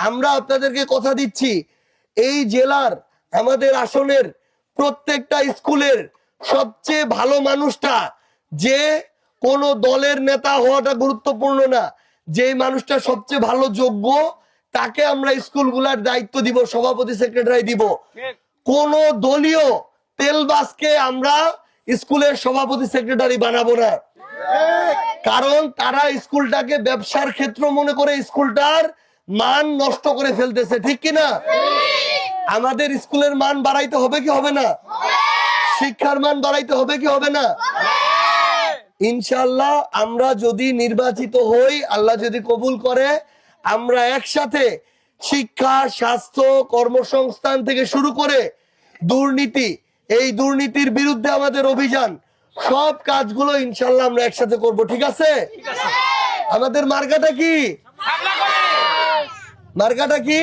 আমরা আপনাদেরকে কথা দিচ্ছি, এই জেলার আমাদের আসনের প্রত্যেকটা স্কুলের সবচেয়ে ভালো মানুষটা, যে কোনো দলের নেতা হওয়াটা গুরুত্বপূর্ণ না, যে মানুষটা সবচেয়ে ভালো যোগ্য তাকে আমরা স্কুলগুলার দায়িত্ব দিব, সভাপতি সেক্রেটারি দিব। কোন দলীয় তেলবাসকে আমরা স্কুলের সভাপতি সেক্রেটারি বানাবো না, কারণ তারা স্কুলটাকে ব্যবসার ক্ষেত্র মনে করে স্কুলটার মান নষ্ট করে ফেলতেছে, ঠিক কিনা? আমাদের স্কুলের মান বাড়াইতে হবে কি হবে না? শিক্ষার মান বাড়াইতে হবে কি হবে না? ইনশাআল্লাহ আমরা যদি নির্বাচিত হই, আল্লাহ যদি কবুল করে, আমরা একসাথে শিক্ষা, স্বাস্থ্য, কর্মসংস্থান থেকে শুরু করে দুর্নীতি, এই দুর্নীতির বিরুদ্ধে আমাদের অভিযান, সব কাজগুলো ইনশাআল্লাহ আমরা একসাথে করব, ঠিক আছে? আমাদের মার্কাটা কি? মার্কাটা কি?